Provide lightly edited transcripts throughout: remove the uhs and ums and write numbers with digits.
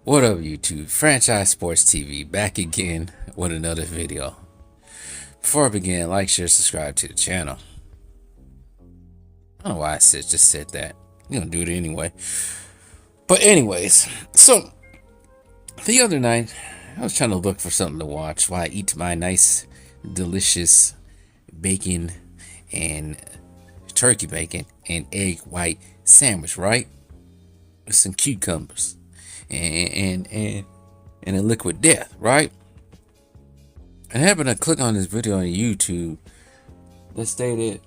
What up, YouTube? Franchise Sports TV back again with another video. Before I begin, like, share, subscribe to the channel. I don't know why I just said that. I'm gonna do it anyway. But anyways, so the other night I was trying to look for something to watch while I eat my nice, delicious bacon and turkey bacon and egg white sandwich, right? With some cucumbers and a liquid death, right? I happened to click on this video on YouTube that stated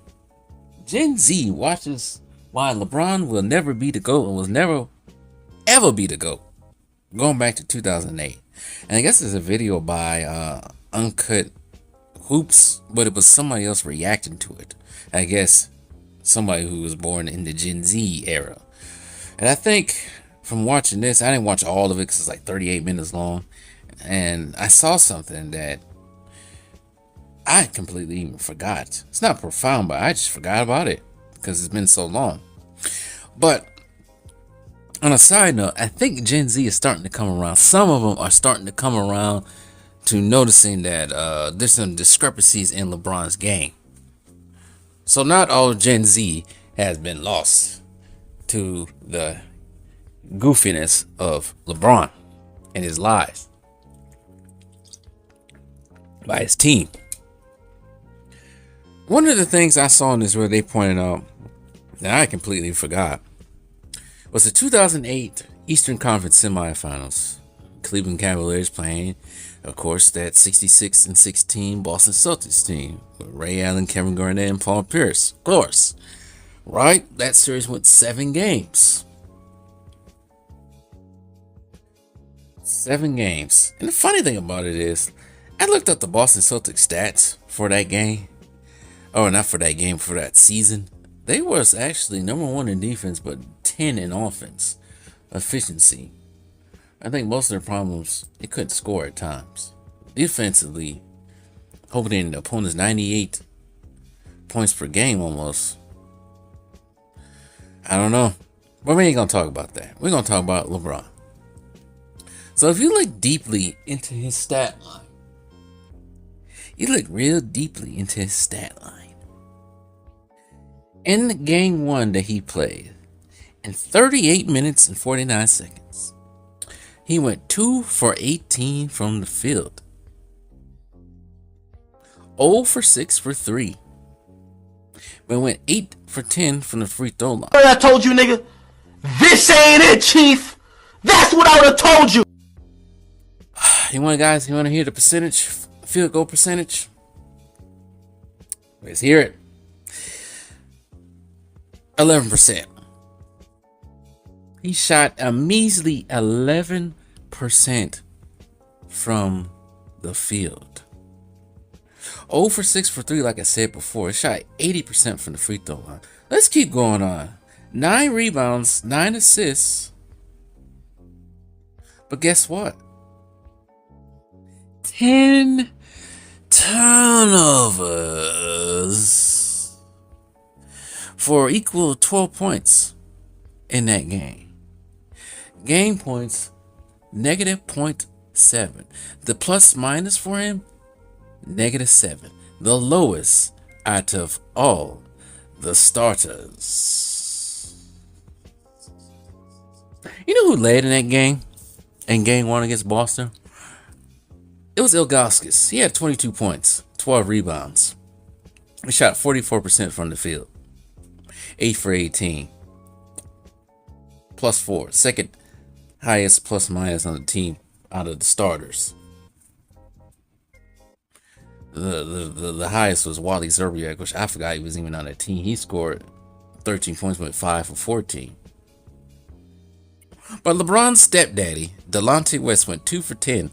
Gen Z watches why LeBron will never be the GOAT and will never ever be the GOAT, going back to 2008. And I guess there's a video by Uncut Hoops, but it was somebody else reacting to it. I guess somebody who was born in the Gen Z era. And I think from watching this, I didn't watch all of it because it's like 38 minutes long, and I saw something that I completely even forgot. It's not profound, but I just forgot about it because it's been so long. But on a side note, I think Gen Z is starting to come around. Some of them are starting to come around to noticing that there's some discrepancies in LeBron's game. So not all Gen Z has been lost to the goofiness of LeBron and his lies by his team. One of the things I saw in this where they pointed out that I completely forgot was the 2008 Eastern Conference semifinals. Cleveland Cavaliers playing, of course, that 66-16 Boston Celtics team with Ray Allen, Kevin Garnett, and Paul Pierce. Of course, right? That series went 7 games. 7 games. And the funny thing about it is, I looked up the Boston Celtics stats for that game. Oh, not for that game, for that season. They was actually number 1 in defense, but 10 in offense efficiency. I think most of their problems, they couldn't score at times. Defensively, holding the opponent's 98 points per game almost. I don't know. But we ain't gonna talk about that. We're gonna talk about LeBron. So if you look deeply into his stat line, you look real deeply into his stat line. In the game 1 that he played, in 38 minutes and 49 seconds, he went 2 for 18 from the field. 0 for 6 for 3. But went 8 for 10 from the free throw line. I told you, nigga, this ain't it, Chief. That's what I would have told you. You want to hear the percentage, field goal percentage? Let's hear it. 11%. He shot a measly 11% from the field. 0 for 6 for 3, like I said before. He shot 80% from the free throw line. Let's keep going on. 9 rebounds, 9 assists. But guess what? 10 turnovers for equal 12 points in that game. Game points, negative 0.7. The plus minus for him, negative 7. The lowest out of all the starters. You know who led in that game? In game 1 against Boston? It was Ilgauskas. He had 22 points, 12 rebounds. He shot 44% from the field. 8 for 18. Plus 4. Second highest plus minus on the team out of the starters. The highest was Wally Zerbiak, which I forgot he was even on that team. He scored 13 points, went 5 for 14. But LeBron's stepdaddy, Delonte West, went 2 for 10.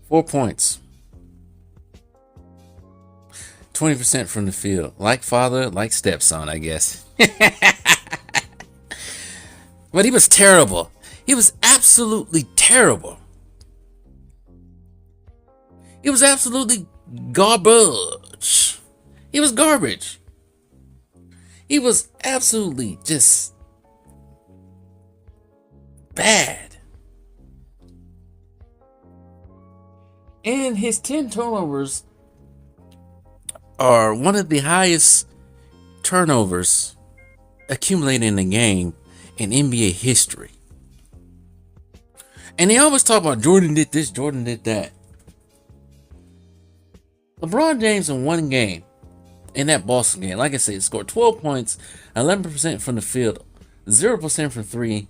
4 points. 20% from the field. Like father, like stepson, I guess. But he was terrible. He was absolutely terrible. He was absolutely garbage. He was garbage. He was absolutely just bad. And his 10 turnovers are one of the highest turnovers accumulated in a game in NBA history. And they always talk about Jordan did this, Jordan did that. LeBron James in one game, in that Boston game, like I said, scored 12 points, 11% from the field, 0% from three,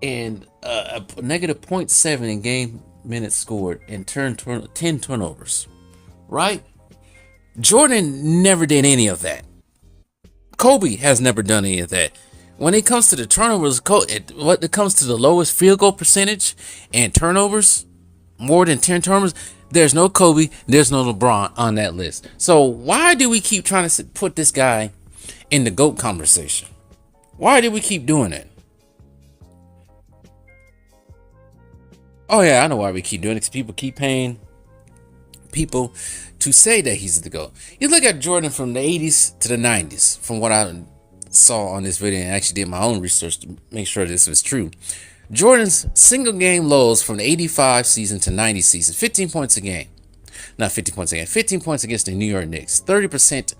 and a negative 0.7 in game minutes scored, and 10 turnovers. Right? Jordan never did any of that. Kobe has never done any of that. When it comes to the turnovers, when it comes to the lowest field goal percentage and turnovers, more than 10 turnovers, there's no Kobe, there's no LeBron on that list. So why do we keep trying to put this guy in the GOAT conversation? Why do we keep doing it? Oh yeah, I know why we keep doing it. Because people keep paying people to say that he's the GOAT. You look at Jordan from the 80s to the 90s, from what I saw on this video and actually did my own research to make sure this was true. Jordan's single game lows from the 85 season to 90 season, 15 points a game. Not 15 points a game, 15 points against the New York Knicks, 30%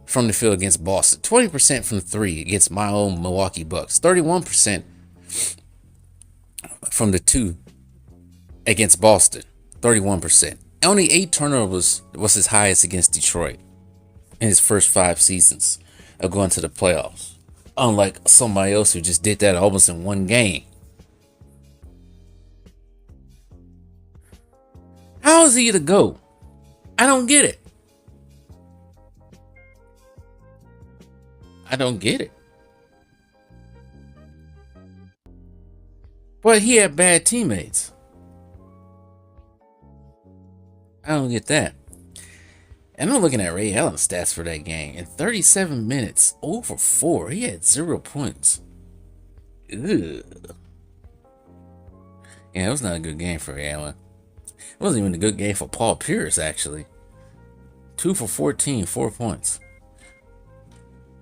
from the field against Boston, 20% from three against my own Milwaukee Bucks, 31% from the two against Boston, 31%. Only 8 turnovers was his highest against Detroit in his first 5 seasons of going to the playoffs. Unlike somebody else who just did that almost in one game. How is he the GOAT? I don't get it. I don't get it. But he had bad teammates. I don't get that. And I'm looking at Ray Allen's stats for that game. In 37 minutes, over 4, he had 0 points. Ugh. Yeah, it was not a good game for Ray Allen. It wasn't even a good game for Paul Pierce, actually. 2 for 14, 4 points.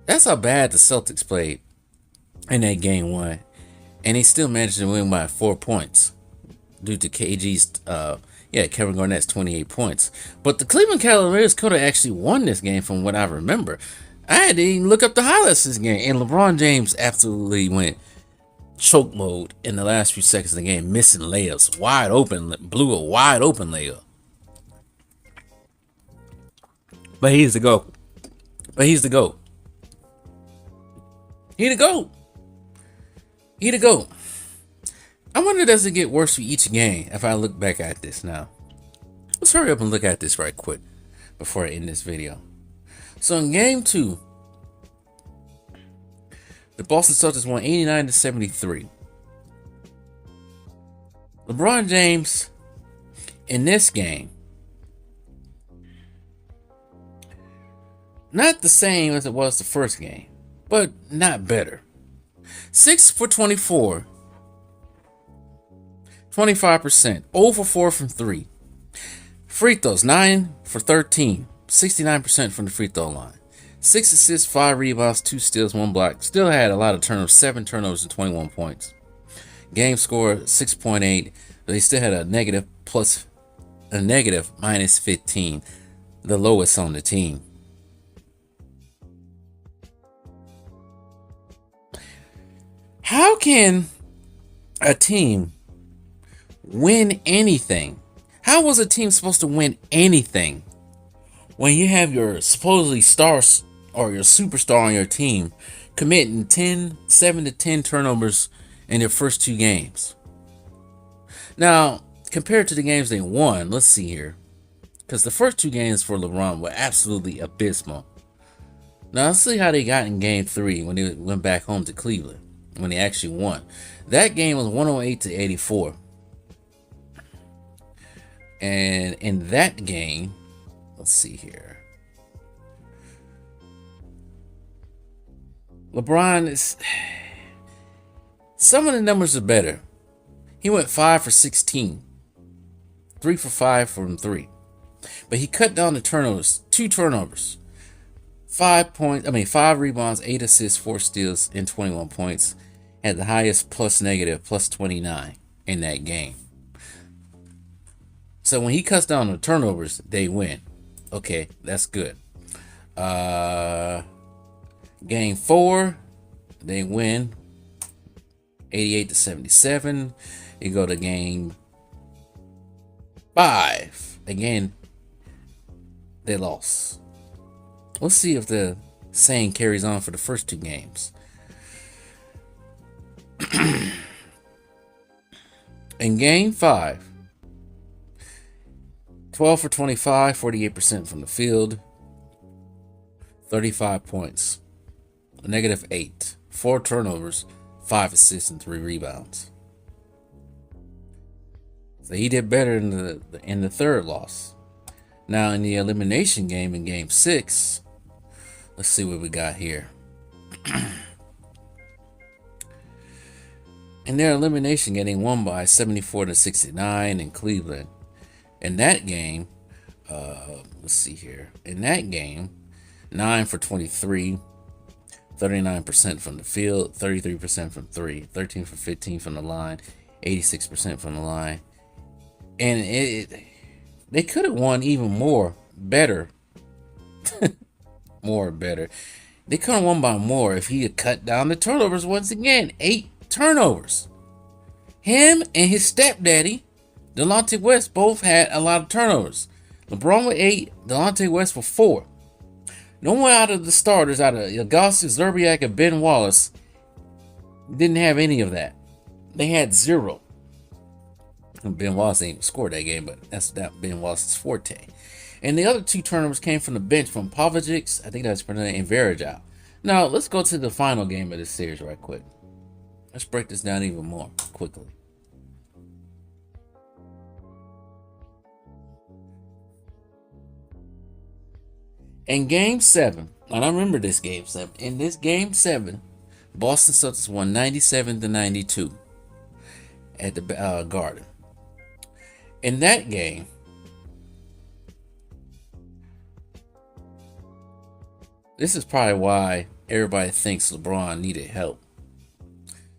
That's how bad the Celtics played in that game 1. And he still managed to win by 4 points. Due to Kevin Garnett's 28 points. But the Cleveland Cavaliers could have actually won this game from what I remember. I had to even look up the highlights of this game. And LeBron James absolutely went choke mode in the last few seconds of the game, missing layups. Wide open, blew a wide open layup. But he's the GOAT. He the GOAT. I wonder, does it get worse for each game if I look back at this now? Let's hurry up and look at this right quick before I end this video. So in game 2, the Boston Celtics won 89-73. LeBron James in this game, not the same as it was the first game, but not better. 6 for 24, 25%, 0 for 4 from 3. Free throws, 9 for 13, 69% from the free throw line. 6 assists, 5 rebounds, 2 steals, 1 block. Still had a lot of turnovers, 7 turnovers and 21 points. Game score 6.8, but he still had a negative minus 15, the lowest on the team. How can a team win anything? How was a team supposed to win anything when you have your supposedly stars or your superstar on your team committing 7 to 10 turnovers in their first 2 games? Now, compared to the games they won, let's see here. Because the first 2 games for LeBron were absolutely abysmal. Now, let's see how they got in game 3 when they went back home to Cleveland, when they actually won. That game was 108-84. And in that game, let's see here. LeBron is... Some of the numbers are better. He went 5 for 16. 3 for 5 from 3. But he cut down the turnovers. 2 turnovers. 5 rebounds, 8 assists, 4 steals, and 21 points. had the highest plus negative, plus 29 in that game. So when he cuts down the turnovers, they win. Okay, that's good. Game 4, they win 88-77. You go to game 5. Again, they lost. Let's see if the saying carries on for the first 2 games. In game 5, 12 for 25, 48% from the field, 35 points, -8, 4 turnovers, 5 assists, and 3 rebounds. So he did better in the third loss. Now in the elimination game in game 6, let's see what we got here. In their elimination game, they won by 74-69 in Cleveland. In that game, let's see here. In that game, 9 for 23, 39% from the field, 33% from 3, 13 for 15 from the line, 86% from the line. And they could have won even more, better. More better. They could have won by more if he had cut down the turnovers once again. 8 turnovers. Him and his stepdaddy, Delonte West, both had a lot of turnovers. LeBron with 8, Delonte West with 4. No one out of the starters, out of Augustus, Zerbiak, and Ben Wallace, didn't have any of that. They had 0. Ben Wallace ain't scored that game, but that's that Ben Wallace's forte. And the other 2 turnovers came from the bench from Pavlovic, I think that's pronounced, and Varejao. Now, let's go to the final game of this series right quick. Let's break this down even more quickly. In game 7, and I remember this game 7. In this game 7, Boston Celtics won 97-92 at the Garden. In that game, this is probably why everybody thinks LeBron needed help.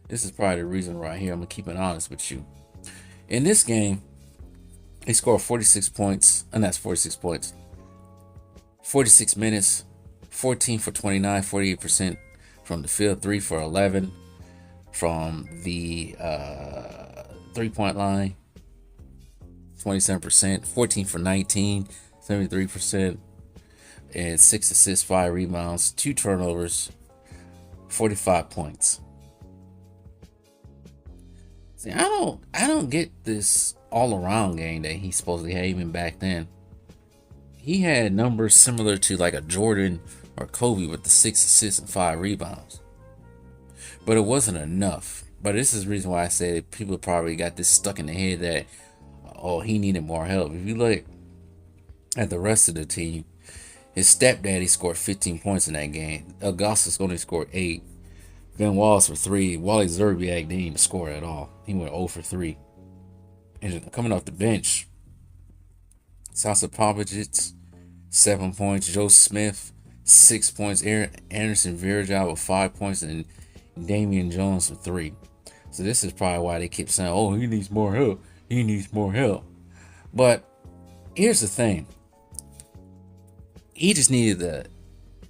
This is probably the reason right here. I'm going to keep it honest with you. In this game, he scored 46 points, and that's 46 points. 46 minutes, 14 for 29, 48% from the field, 3 for 11 from the 3-point line, 27%, 14 for 19, 73%, and 6 assists, 5 rebounds, 2 turnovers, 45 points. See, I don't get this all-around game that he supposedly had even back then. He had numbers similar to like a Jordan or Kobe with the 6 assists and 5 rebounds. But it wasn't enough. But this is the reason why I say people probably got this stuck in the head that, oh, he needed more help. If you look at the rest of the team, his stepdaddy scored 15 points in that game. Augustus only scored 8. Ben Wallace for 3. Wally Zerbiak didn't even score at all. He went 0 for 3. And coming off the bench, Sasa Pavlovic, 7 points. Joe Smith, 6 points. Anderson Varejao with 5 points. And Damian Jones with 3. So this is probably why they keep saying, oh, he needs more help. He needs more help. But here's the thing. He just needed to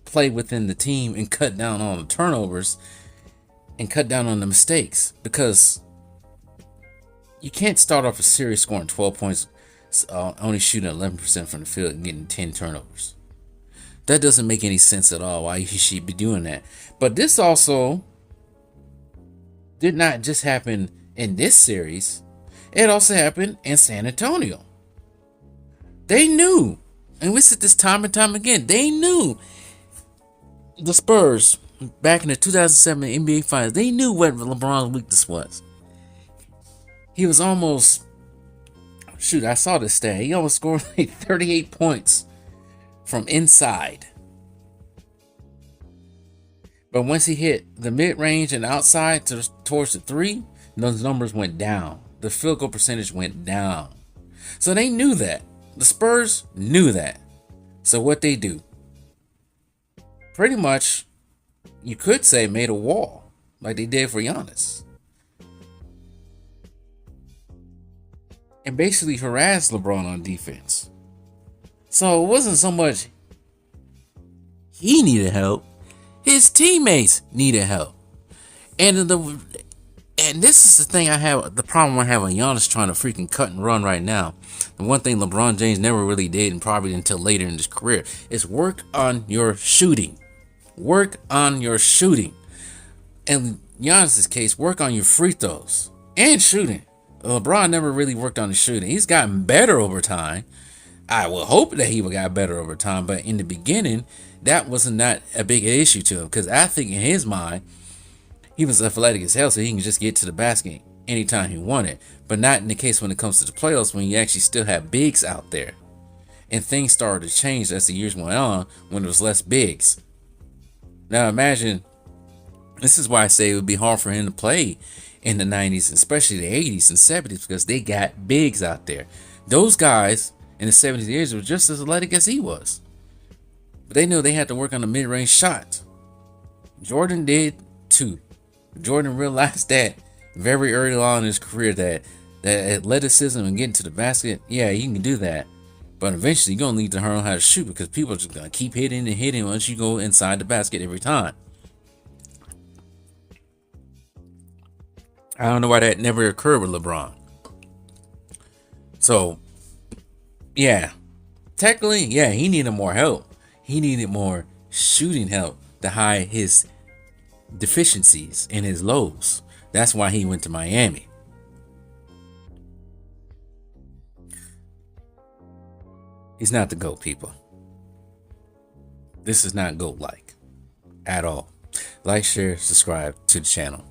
play within the team and cut down on the turnovers and cut down on the mistakes. Because you can't start off a series scoring 12 points, only shooting 11% from the field and getting 10 turnovers. That doesn't make any sense at all why he should be doing that. But this also did not just happen in this series. It also happened in San Antonio. They knew, and we said this time and time again, they knew the Spurs back in the 2007 NBA Finals, they knew what LeBron's weakness was. He was almost, I saw this stat. He almost scored like 38 points from inside. But once he hit the mid-range and outside towards the 3, those numbers went down. The field goal percentage went down. So they knew that. The Spurs knew that. So what they do? Pretty much, you could say, made a wall. like they did for Giannis, and basically harassed LeBron on defense. So it wasn't so much he needed help, his teammates needed help. And this is the thing I have, the problem I have with Giannis trying to freaking cut and run right now. The one thing LeBron James never really did, and probably until later in his career, is work on your shooting. Work on your shooting. In Giannis's case, work on your free throws and shooting. LeBron never really worked on his shooting. He's gotten better over time. I would hope that he would got better over time, but in the beginning, that wasn't that a big issue to him, because I think in his mind, he was athletic as hell, so he can just get to the basket anytime he wanted. But not in the case when it comes to the playoffs, when you actually still have bigs out there. And things started to change as the years went on, when there was less bigs. Now imagine, this is why I say it would be hard for him to play in the 90s, especially the 80s and 70s, because they got bigs out there. Those guys in the 70s years were just as athletic as he was. But they knew they had to work on the mid-range shots. Jordan did too. Jordan realized that very early on in his career, that athleticism and getting to the basket, yeah, you can do that. But eventually you're going to need to learn how to shoot, because people are just going to keep hitting and hitting once you go inside the basket every time. I don't know why that never occurred with LeBron. So, yeah. Technically, yeah, he needed more help. He needed more shooting help to hide his deficiencies and his lows. That's why he went to Miami. He's not the GOAT, people. This is not GOAT-like at all. Like, share, subscribe to the channel.